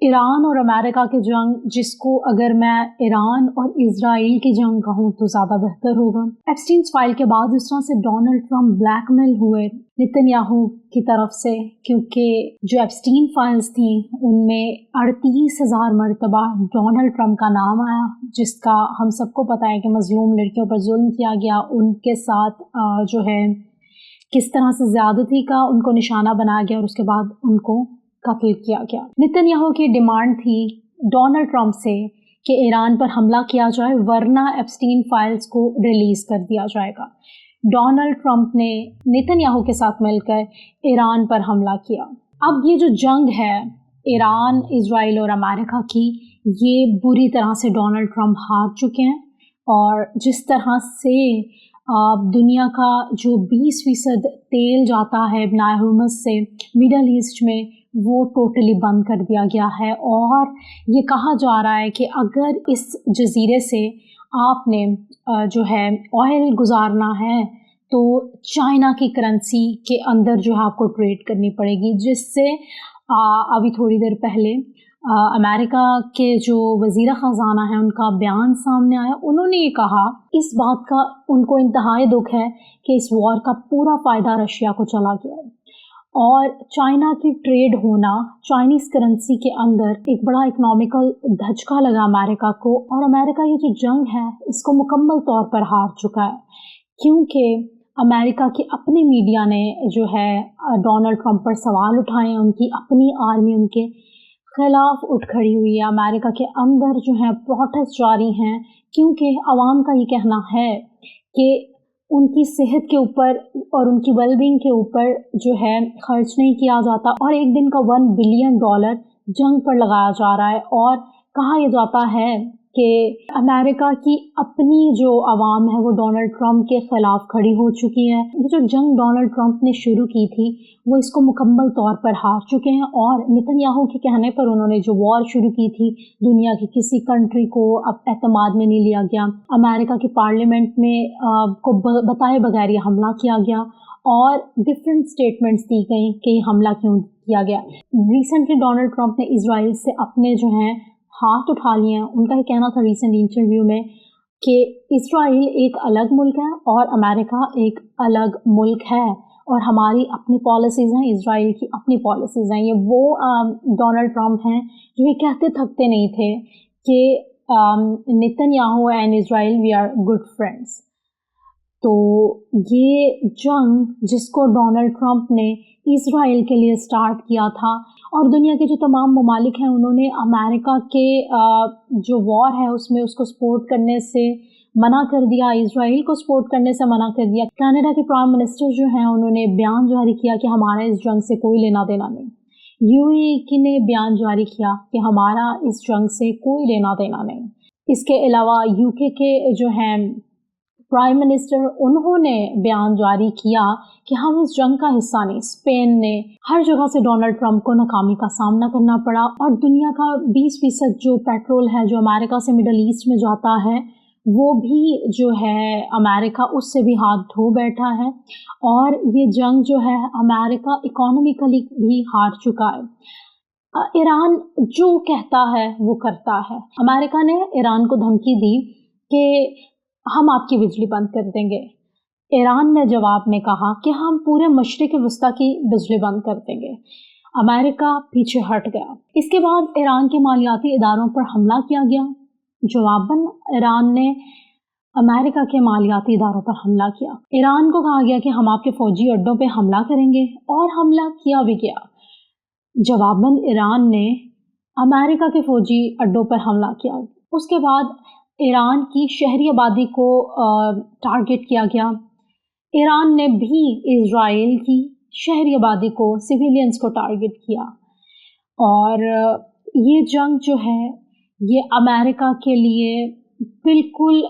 ایران اور امریکہ کی جنگ، جس کو اگر میں ایران اور اسرائیل کی جنگ کہوں تو زیادہ بہتر ہوگا۔ ایپسٹینز فائل کے بعد جس طرح سے ڈونلڈ ٹرمپ بلیک میل ہوئے نتن یاہو کی طرف سے، کیونکہ جو ایپسٹین فائلز تھیں ان میں 38,000 مرتبہ ڈونلڈ ٹرمپ کا نام آیا، جس کا ہم سب کو پتہ ہے کہ مظلوم لڑکیوں پر ظلم کیا گیا، ان کے ساتھ جو ہے کس طرح سے زیادتی کا ان کو نشانہ بنایا گیا اور اس کے بعد ان کو قتل کیا گیا۔ نتن یاہو کی ڈیمانڈ تھی ڈونلڈ ٹرمپ سے کہ ایران پر حملہ کیا جائے ورنہ ایپسٹین فائلز کو ریلیز کر دیا جائے گا۔ ڈونلڈ ٹرمپ نے نتن یاہو کے ساتھ مل کر ایران پر حملہ کیا۔ اب یہ جو جنگ ہے ایران، اسرائیل اور امریکہ کی، یہ بری طرح سے ڈونلڈ ٹرمپ ہار چکے ہیں، اور جس طرح سے دنیا کا جو 20% تیل جاتا ہے ابنائے ہرمز سے مڈل ایسٹ میں، وہ ٹوٹلی بند کر دیا گیا ہے، اور یہ کہا جا رہا ہے کہ اگر اس جزیرے سے آپ نے جو ہے آئل گزارنا ہے تو چائنا کی کرنسی کے اندر جو ہے آپ کو ٹریڈ کرنی پڑے گی، جس سے ابھی تھوڑی دیر پہلے امریکہ کے جو وزیر خزانہ ہیں ان کا بیان سامنے آیا۔ انہوں نے یہ کہا، اس بات کا ان کو انتہائی دکھ ہے کہ اس وار کا پورا فائدہ رشیا کو چلا گیا ہے، اور چائنا کی ٹریڈ ہونا چائنیز کرنسی کے اندر ایک بڑا اکنامیکل دھچکا لگا امریکہ کو، اور امریکہ یہ جو جنگ ہے اس کو مکمل طور پر ہار چکا ہے، کیونکہ امریکہ کے اپنے میڈیا نے جو ہے ڈونلڈ ٹرمپ پر سوال اٹھائے ہیں، ان کی اپنی آرمی ان کے خلاف اٹھ کھڑی ہوئی ہے، امریکہ کے اندر جو ہے پروٹیسٹ جاری ہیں، کیونکہ عوام کا یہ کہنا ہے کہ ان کی صحت کے اوپر اور ان کی ویل بینگ کے اوپر جو ہے خرچ نہیں کیا جاتا، اور ایک دن کا $1 بلین جنگ پر لگایا جا رہا ہے، اور کہا یہ جاتا ہے کہ امریکہ کی اپنی جو عوام ہے وہ ڈونلڈ ٹرمپ کے خلاف کھڑی ہو چکی ہے۔ یہ جو جنگ ڈونلڈ ٹرمپ نے شروع کی تھی وہ اس کو مکمل طور پر ہار چکے ہیں، اور نتن یاہو کے کہنے پر انہوں نے جو وار شروع کی تھی، دنیا کی کسی کنٹری کو اب اعتماد میں نہیں لیا گیا، امریکہ کی پارلیمنٹ میں کو بتائے بغیر یہ حملہ کیا گیا، اور ڈفرینٹ سٹیٹمنٹس دی گئیں کہ یہ حملہ کیوں کیا گیا۔ ریسنٹلی ڈونلڈ ٹرمپ نے اسرائیل سے اپنے جو ہیں ہاتھ اٹھا لیے ہیں۔ ان کا یہ کہنا تھا ریسنٹ انٹرویو میں کہ اسرائیل ایک الگ ملک ہے اور امریکہ ایک الگ ملک ہے، اور ہماری اپنی پالیسیز ہیں، اسرائیل کی اپنی پالیسیز ہیں۔ یہ وہ ڈونلڈ ٹرمپ ہیں جو یہ کہتے تھکتے نہیں تھے کہ Netanyahu and Israel we are good friends. تو یہ جنگ جس کو ڈونلڈ ٹرمپ نے اسرائیل کے لیے سٹارٹ کیا تھا، اور دنیا کے جو تمام ممالک ہیں انہوں نے امریکہ کے جو وار ہے اس میں اس کو سپورٹ کرنے سے منع کر دیا، اسرائیل کو سپورٹ کرنے سے منع کر دیا۔ کینیڈا کے پرائم منسٹر جو ہیں انہوں نے بیان جاری کیا کہ ہمارا اس جنگ سے کوئی لینا دینا نہیں۔ یو اے ای نے بیان جاری کیا کہ ہمارا اس جنگ سے کوئی لینا دینا نہیں۔ اس کے علاوہ یو کے جو ہیں پرائم منسٹر، انہوں نے بیان جاری کیا کہ ہم اس جنگ کا حصہ نہیں۔ اسپین نے، ہر جگہ سے ڈونلڈ ٹرمپ کو ناکامی کا سامنا کرنا پڑا، اور دنیا کا 20% جو پیٹرول ہے جو امریکہ سے مڈل ایسٹ میں جاتا ہے وہ بھی جو ہے امریکہ اس سے بھی ہاتھ دھو بیٹھا ہے، اور یہ جنگ جو ہے امریکہ اکانومیکلی بھی ہار چکا ہے۔ ایران جو کہتا ہے وہ کرتا ہے۔ امریکہ نے ایران کو دھمکی دی کہ ہم آپ کی بجلی بند کر دیں گے۔ ایران نے جواب میں کہا کہ ہم پورے مشرق وسطیٰ کی بجلی بند کر دیں گے۔ امریکہ پیچھے ہٹ گیا۔ اس کے بعد ایران کے مالیاتی اداروں پر حملہ کیا گیا۔ جواباً ایران نے امریکہ کے مالیاتی اداروں پر حملہ کیا۔ ایران کو کہا گیا کہ ہم آپ کے فوجی اڈوں پہ حملہ کریں گے، اور حملہ کیا بھی گیا۔ جواباً ایران نے امریکہ کے فوجی اڈوں پر حملہ کیا۔ اس کے بعد ایران کی شہری آبادی کو ٹارگٹ کیا گیا۔ ایران نے بھی اسرائیل کی شہری آبادی کو، سویلینز کو ٹارگٹ کیا، اور یہ جنگ جو ہے یہ امریکہ کے لیے بالکل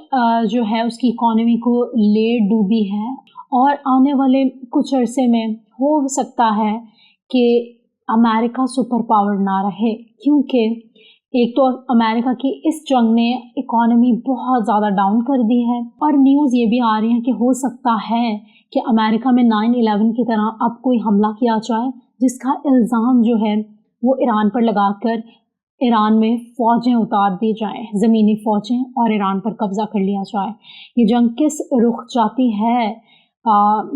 جو ہے اس کی اکانومی کو لے ڈوبی ہے، اور آنے والے کچھ عرصے میں ہو سکتا ہے کہ امریکہ سپر پاور نہ رہے، کیونکہ ایک تو امریکہ کی اس جنگ نے اکانومی بہت زیادہ ڈاؤن کر دی ہے، اور نیوز یہ بھی آ رہی ہیں کہ ہو سکتا ہے کہ امریکہ میں 9/11 کی طرح اب کوئی حملہ کیا جائے، جس کا الزام جو ہے وہ ایران پر لگا کر ایران میں فوجیں اتار دی جائیں، زمینی فوجیں، اور ایران پر قبضہ کر لیا جائے۔ یہ جنگ کس رخ جاتی ہے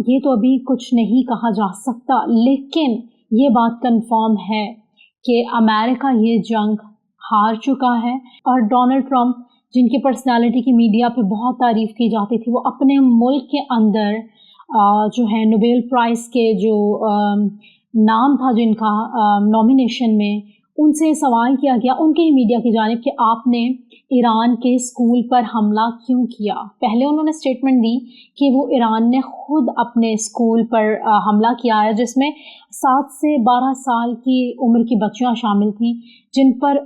یہ تو ابھی کچھ نہیں کہا جا سکتا، لیکن یہ بات کنفرم ہے کہ امریکہ یہ جنگ ہار چکا ہے، اور ڈونلڈ ٹرمپ جن کی پرسنالٹی کی میڈیا پہ بہت تعریف کی جاتی تھی، وہ اپنے ملک کے اندر جو ہے نوبیل پرائز کے جو نام تھا جن کا نامینیشن میں، ان سے سوال کیا گیا ان کے ہی میڈیا کی جانب کہ آپ نے ایران کے اسکول پر حملہ کیوں کیا۔ پہلے انہوں نے اسٹیٹمنٹ دی کہ وہ ایران نے خود اپنے اسکول پر حملہ کیا ہے، جس میں 7 سے 12 سال کی عمر کی بچیاں شامل تھیں، جن پر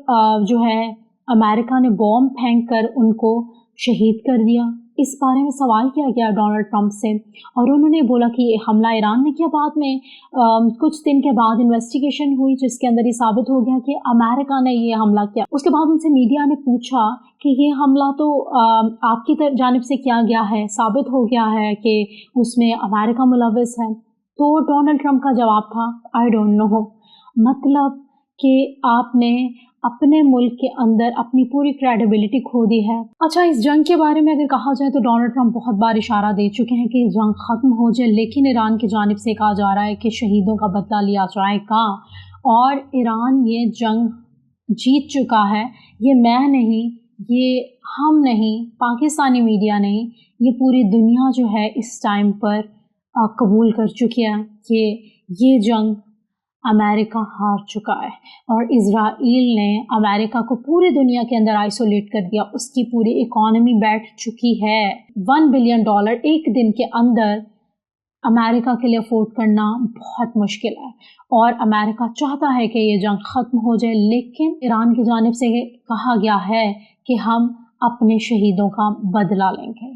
جو ہے امریکہ نے بام پھینک کر ان کو شہید کر دیا۔ اس بارے میں سوال کیا گیا ڈونلڈ ٹرمپ سے، اور انہوں نے بولا کہ یہ حملہ ایران نے کیا۔ بعد میں کچھ دن کے بعد انویسٹیگیشن ہوئی جس کے اندر یہ ثابت ہو گیا کہ امریکہ نے یہ حملہ کیا۔ اس کے بعد ان سے میڈیا نے پوچھا کہ یہ حملہ تو آپ کی جانب سے کیا گیا ہے، ثابت ہو گیا ہے کہ اس میں امریکہ ملوث ہے، تو ڈونلڈ ٹرمپ کا جواب تھا آئی ڈونٹ نو، مطلب کہ آپ نے اپنے ملک کے اندر اپنی پوری کریڈیبلٹی کھو دی ہے۔ اچھا، اس جنگ کے بارے میں اگر کہا جائے تو ڈونلڈ ٹرمپ بہت بار اشارہ دے چکے ہیں کہ یہ جنگ ختم ہو جائے، لیکن ایران کی جانب سے کہا جا رہا ہے کہ شہیدوں کا بدلہ لیا جائے گا، اور ایران یہ جنگ جیت چکا ہے۔ یہ میں نہیں، یہ ہم نہیں، پاکستانی میڈیا نہیں، یہ پوری دنیا جو ہے اس ٹائم پر قبول کر چکی ہے کہ یہ جنگ امریکہ ہار چکا ہے، اور اسرائیل نے امریکہ کو پوری دنیا کے اندر آئسولیٹ کر دیا۔ اس کی پوری اکانومی بیٹھ چکی ہے۔ $1 بلین ایک دن کے اندر امریکہ کے لیے افورڈ کرنا بہت مشکل ہے، اور امریکہ چاہتا ہے کہ یہ جنگ ختم ہو جائے، لیکن ایران کی جانب سے کہا گیا ہے کہ ہم اپنے شہیدوں کا بدلہ لیں گے۔